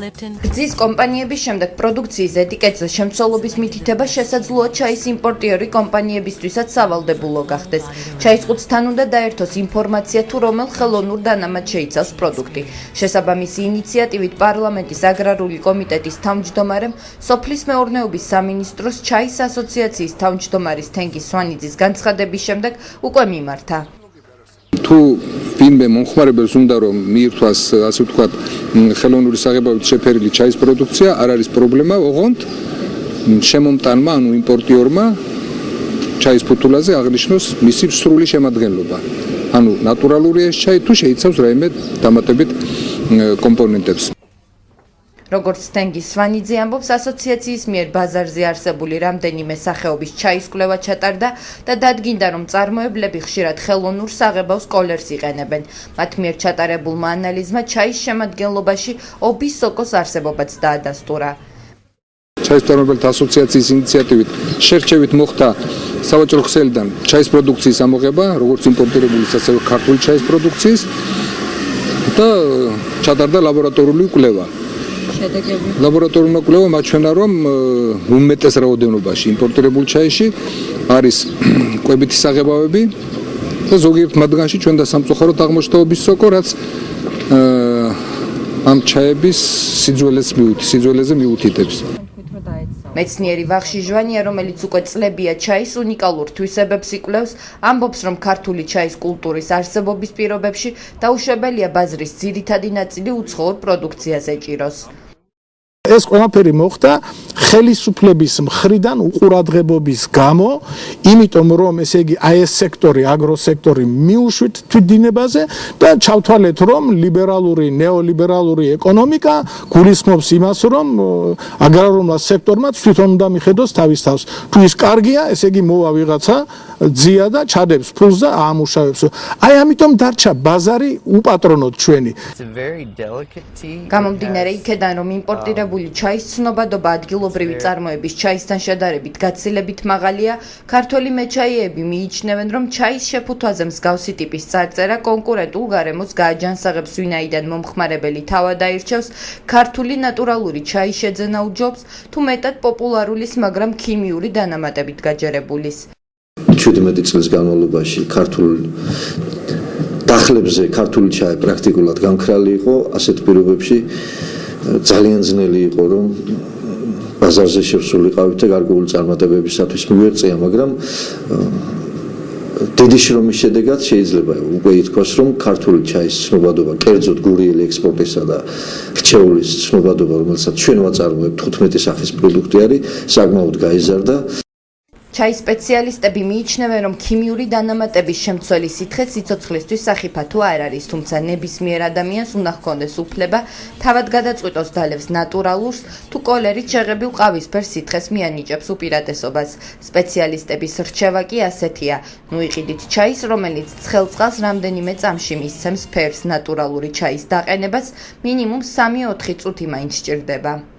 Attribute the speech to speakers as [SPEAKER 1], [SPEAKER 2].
[SPEAKER 1] გრძის კომპანიების შემდეგ პროდუქციის ეტიკეტზე შემცველობის მითითება შესაძლოა ჩაის იმპორტიორი კომპანიებისთვისაც სავალდებულო გახდეს. ჩაის ყუთთან უნდა დაერთოს ინფორმაცია თუ რომელ ხელოვნურ დანამატს შეიცავს პროდუქტი. შესაბამისი ინიციატივით პარლამენტის აგრარული კომიტეტის თავმჯდომარემ სოფლის მეურნეობის სამინისტროს ჩაის ასოციაციის თავმჯდომარის თენგიზ სვანიძის განცხადების შემდეგ უკვე მიმართა.
[SPEAKER 2] თუ ვინმე მომხმარებელს უნდა რომ მიირთვას ასე ვთქვათ ხელოვნური საღებავით შეფერილი ჩაის პროდუქცია არ არის პრობლემა ოღონდ შემომტანმა ანუ იმპორტიორმა ჩაის ფუთულაზე აღნიშნოს მისი სრული შემადგენლობა ანუ ნატურალური ეს ჩაი თუ შეიცავს რაიმე დამატებით კომპონენტებს
[SPEAKER 1] როგორც თენგიზ სვანიძე ამბობს, ასოციაციის მიერ ბაზარზე არსებული რამდენიმე სახეობის ჩაის კვლევა ჩატარდა და დადგინდა, რომ მწარმოებლები ხშირად ხელოვნურ საღებავს კოლერს იყენებენ. მათ მიერ ჩატარებულმა ანალიზმა ჩაის შემადგენლობაში ობის სოკოს არსებობაც დაადასტურა.
[SPEAKER 2] ჩაის მწარმოებელთა ასოციაციის ინიციატივით შერჩევით მოხდა სავაჭრო ქსელიდან ჩაის პროდუქციის ამოღება, როგორც იმპორტირებული, ასევე ქართული ჩაის პროდუქციის და ჩატარდა ლაბორატორიული კვლევა. ლაბორატორიული კვლევა მაჩვენა რომ უმეტეს რაოდენობაში იმპორტირებულ ჩაიში არის კვებითი საღებავები და ზოგიერთ მათგანში ჩვენ და სამწუხაროდ აღმოჩნდა ობის სოკო რაც ამ ჩაების სიძველეზე მიუთითებს
[SPEAKER 1] მეცნიერი ვახში ჟვანია, რომელიც უკვე წლებია ჩაის უნიკალურ თვისებებს იკვლევს, ამბობს, რომ ქართული ჩაის კულტურის არსებობის პირობებში დაუშვებელია ბაზრის ძირითადი ნაწილი უცხოურ პროდუქციას ეჭიროს.
[SPEAKER 3] ეს ყველაფერი მოხდა ხელისუფლების მხრიდან უყურადღებობის გამო, იმიტომ რომ ესე იგი აი ეს სექტორი, აგროსექტორი მიუშვით თვითდინებაზე და ჩავთვალეთ რომ ლიბერალური, ნეოლიბერალური ეკონომიკა გულისხმობს იმას, რომ აგრარულმა სექტორმა თვითონ უნდა მიხედოს თავის თავს. თუ ის კარგია, ესე იგი მოვა ვიღაცა ძია და ჩადებს ფულს და აამუშავებს. აი ამიტომ დარჩა ბაზარი უპატრონოდ ჩვენი.
[SPEAKER 1] გამომდინარე იქედან, რომ იმპორტირებული ჩაის ცნობადობა ადგილობრივი წარმოების ჩაისთან შედარებით გაცილებით მაღალია, ქართველი მეჩაიეები მიიჩნევენ, რომ ჩაის შეფუთვაზე მსგავსი ტიპის წარწერა კონკურენტულ გარემოს გააჯანსაღებს, ვინაიდან მომხმარებელი თავად აირჩევს ქართული ნატურალური ჩაის შეძენა უჯობს, თუ მეტად პოპულარულის, მაგრამ ქიმიური დანამატებით გაჯერებულის.
[SPEAKER 4] 17 წლის განმავლობაში ქართულ დახლებზე ქართული ჩაი პრაქტიკულად გამქრალი იყო, ასეთ პირობებში ძალიან ძნელი იყო რომ ბაზარზე შევსულიყავით და გარკვეული წარმატებებისათვის მივეღწია, მაგრამ დიდი შრომის შედეგად შეიძლება უკვე ითქვას, რომ ქართული ჩაის ცნობადობა, კერძოდ გურიელი ექსპორტისა და რჩეულის ცნობადობა, რომელსაც ჩვენ ვაწარმოებთ 15 სახის პროდუქტი არის, საკმაოდ გაიზარდა.
[SPEAKER 1] ჩაის სპეციალისტები მიიჩნევენ, რომ ქიმიური დანამატების შემცველი სითხე სიცოცხლისთვის სახიფათო არ არის, თუმცა ნებისმიერ ადამიანს უნდა ჰქონდეს უფლება თავად გადაწყვიტოს დალევს ნატურალურს, თუ კოლერით შეღებილ ყავისფერ სითხეს მიანიჭებს უპირატესობას. სპეციალისტების რჩევა კი ასეთია: ნუიყიდით ჩაის, რომელიც ცხელ წყალს რამდენიმე წამში მისცემს ფერს, ნატურალური ჩაის დაყენებას მინიმუმ 3-4 წუთი მაინც სჭირდება.